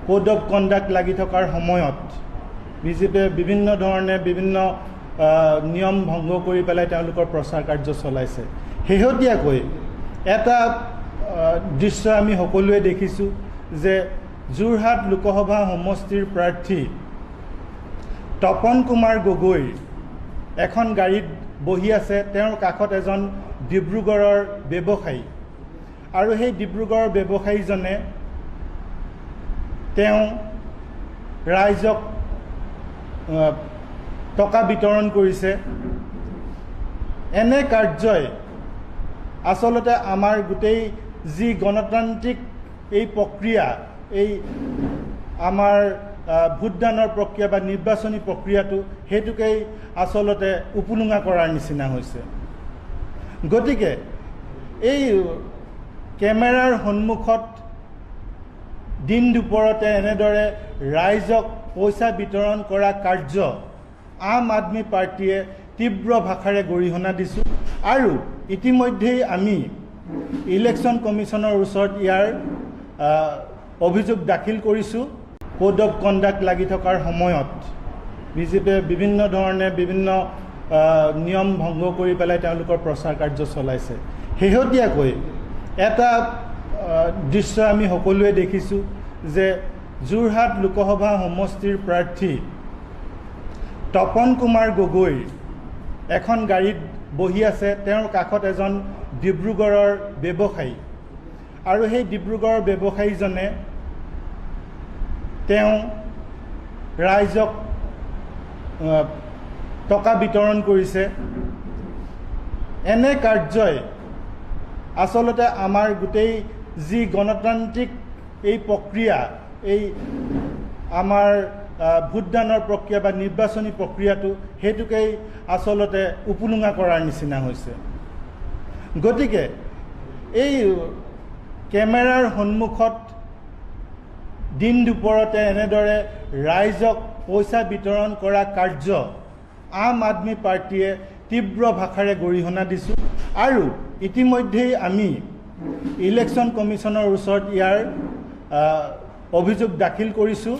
Code of conduct লাগি থকাৰ সময়ত বিজেপিয়ে বিভিন্ন ধৰণে বিভিন্ন নিয়ম ভংগ কৰি পেলাই তেওঁলোকৰ প্ৰচাৰ কাৰ্য চলাইছে। শেহতীয়াকৈ এটা দৃশ্য আমি সকলোৱে দেখিছোঁ যে যোৰহাট লোকসভা সমষ্টিৰ প্ৰাৰ্থী তপন কুমাৰ গগৈ এখন গাড়ীত বহি আছে, তেওঁৰ কাষত এজন ডিব্ৰুগড়ৰ ব্যৱসায়ী, আৰু সেই ডিব্ৰুগড়ৰ ব্যৱসায়ীজনে তেওঁ ৰাইজক টকা বিতৰণ কৰিছে। এনে কাৰ্যই আচলতে আমাৰ গোটেই যি গণতান্ত্ৰিক এই প্ৰক্ৰিয়া, এই আমাৰ ভোটদানৰ প্ৰক্ৰিয়া বা নিৰ্বাচনী প্ৰক্ৰিয়াটো, সেইটোকেই আচলতে উপলুঙা কৰাৰ নিচিনা হৈছে। গতিকে এই কেমেৰাৰ সন্মুখত দিন দুপৰতে এনেদৰে ৰাইজক পইচা বিতৰণ কৰা কাৰ্য আম আদমি পাৰ্টীয়ে তীব্ৰ ভাষাৰে গৰিহণা দিছোঁ, আৰু ইতিমধ্যেই আমি ইলেকশ্যন কমিশ্যনৰ ওচৰত ইয়াৰ অভিযোগ দাখিল কৰিছোঁ। কোড অফ কণ্ডাক্ট লাগি থকাৰ সময়ত বিজেপিয়ে বিভিন্ন ধৰণে বিভিন্ন নিয়ম ভংগ কৰি পেলাই তেওঁলোকৰ প্ৰচাৰ কাৰ্য চলাইছে। শেহতীয়াকৈ এটা দৃশ্য আমি সকলোৱে দেখিছোঁ যে যোৰহাট লোকসভা সমষ্টিৰ প্ৰাৰ্থী তপন কুমাৰ গগৈ এখন গাড়ীত বহি আছে, তেওঁৰ কাষত এজন ডিব্ৰুগড়ৰ ব্যৱসায়ী, আৰু সেই ডিব্ৰুগড়ৰ ব্যৱসায়ীজনে তেওঁ ৰাইজক টকা বিতৰণ কৰিছে। এনে কাৰ্যই আচলতে আমাৰ গোটেই যি গণতান্ত্ৰিক এই প্ৰক্ৰিয়া, এই আমাৰ ভোটদানৰ প্ৰক্ৰিয়া বা নিৰ্বাচনী প্ৰক্ৰিয়াটো, সেইটোকেই আচলতে উপলুঙা কৰাৰ নিচিনা হৈছে। গতিকে এই কেমেৰাৰ সন্মুখত দিন দুপৰতে এনেদৰে ৰাইজক পইচা বিতৰণ কৰা কাৰ্য আম আদমি পাৰ্টীয়ে তীব্ৰ ভাষাৰে গৰিহণা দিছোঁ, আৰু ইতিমধ্যেই আমি ইলেকশ্যন কমিশ্যনৰ ওচৰত ইয়াৰ অভিযোগ দাখিল কৰিছোঁ।